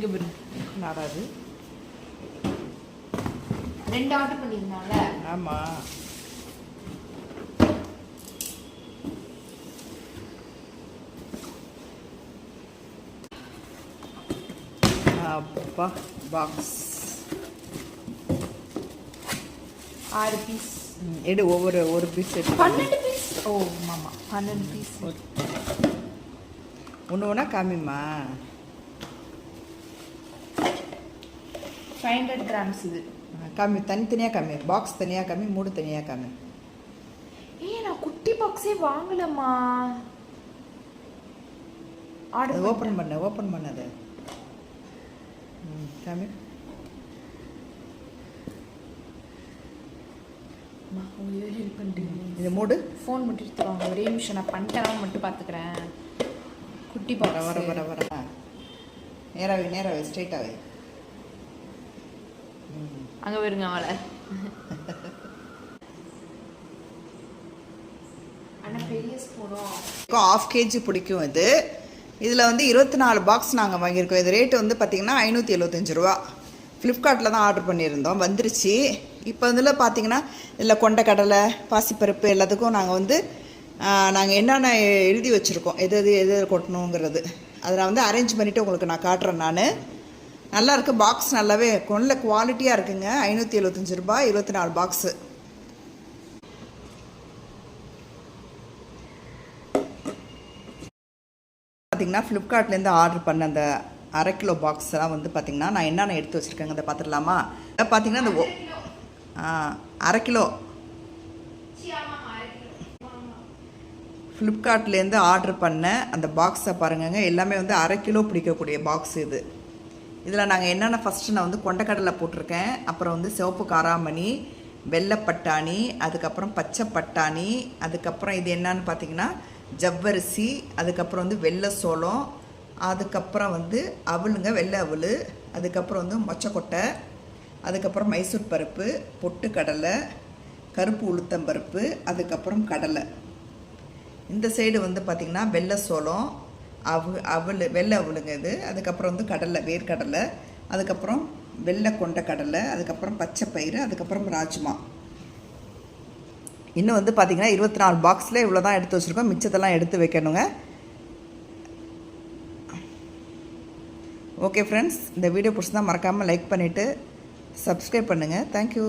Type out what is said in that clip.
இங்கே நாடாது 2 ஆர்டர் பண்ணியிருந்தால. ஆமாம். அப்பா பாக்ஸ் 6 பீஸ் எடு. ஒரு பீஸ் எடு. 12 பீஸ். ஓ ஆமாம் 12 பீஸ். ஒன்று காமிம்மா. 500 கிராம்ஸ் இது. காமி, தனித்தனியாக காமி. பாக்ஸ் தனியாக காமி, மூடு தனியாக காமி. நான் குட்டி பாக்ஸே வாங்கலம்மா. ஆர்டர் ஓப்பன் பண்ணது காமி. உங்களுக்கு ஹெல்ப் பண்ணுறீங்க. இது மூடு. ஃபோன் மட்டும் எடுத்துருவாங்க. ஒரே நிமிஷம் நான் பண்ணிட்டேன் மட்டும் பார்த்துக்கிறேன். குட்டி பாக்ஸ் வர நேராகவே ஸ்ட்ரைட்டாகவே அங்கே வருங்க அவளை. ஆனால் பெரிய ஸ்பூனும் 1/2 kg பிடிக்கும் இது. இதில் வந்து 24 பாக்ஸ் நாங்கள் வாங்கியிருக்கோம். இது ரேட்டு வந்து பார்த்திங்கன்னா 575 ரூபா. ஃப்ளிப்கார்ட்டில் தான் ஆர்டர் பண்ணியிருந்தோம், வந்துருச்சு. இப்போ இதில் பார்த்திங்கன்னா இதில் கொண்டக்கடலை, பாசிப்பருப்பு எல்லாத்துக்கும் நாங்கள் என்னென்ன எழுதி வச்சுருக்கோம், எது கொட்டணுங்கிறது. அதை நான் வந்து அரேஞ்ச் பண்ணிவிட்டு உங்களுக்கு நான் காட்டுறேன். நல்லா இருக்குது. பாக்ஸ் நல்லாவே நல்ல குவாலிட்டியாக இருக்குங்க. 575 ரூபா 24 பாக்ஸு. பார்த்திங்கன்னா ஃப்ளிப்கார்ட்லேருந்து ஆர்டர் பண்ண அந்த 1/2 கிலோ பாக்ஸ்லாம் வந்து பார்த்திங்கன்னா நான் என்னென்ன எடுத்து வச்சுருக்கேங்க அதை பார்த்துடலாமா? பார்த்திங்கன்னா அந்த 1/2 கிலோ ஃப்ளிப்கார்ட்லேருந்து ஆர்டர் பண்ண அந்த பாக்ஸை பாருங்கங்க. எல்லாமே வந்து 1/2 கிலோ பிடிக்கக்கூடிய பாக்ஸ் இது. இதில் நாங்கள் என்னென்ன ஃபஸ்ட்டு நான் வந்து கொண்டக்கடலை போட்டிருக்கேன், அப்புறம் வந்து சிவப்பு காராமணி, வெள்ளை பட்டாணி, அதுக்கப்புறம் பச்சை பட்டாணி, அதுக்கப்புறம் இது என்னன்னு பார்த்திங்கன்னா ஜவ்வரிசி, அதுக்கப்புறம் வந்து வெள்ளை சோளம், அதுக்கப்புறம் வந்து அவளுங்க வெள்ளை அவள், அதுக்கப்புறம் வந்து மொச்சக்கொட்டை, அதுக்கப்புறம் மைசூர் பருப்பு, பொட்டுக்கடலை, கருப்பு உளுத்தம்பருப்பு, அதுக்கப்புறம் கடலை. இந்த சைடு வந்து பார்த்திங்கன்னா வெள்ளை சோளம், அவள் வெள்ளை அவளுங்க இது, அதுக்கப்புறம் வந்து கடலை, வேர்க்கடலை, அதுக்கப்புறம் வெள்ளை கொண்ட கடலை, அதுக்கப்புறம் பச்சை பயிறு, அதுக்கப்புறம் ராஜ்மா. இன்னும் வந்து பார்த்திங்கன்னா 24 பாக்ஸில் இவ்வளோ தான் எடுத்து வச்சுருக்கோம். மிச்சத்தெல்லாம் எடுத்து வைக்கணுங்க. ஓகே ஃப்ரெண்ட்ஸ், இந்த வீடியோ பிடிச்சிருந்தா மறக்காமல் லைக் பண்ணிவிட்டு சப்ஸ்கிரைப் பண்ணுங்கள். தேங்க்யூ.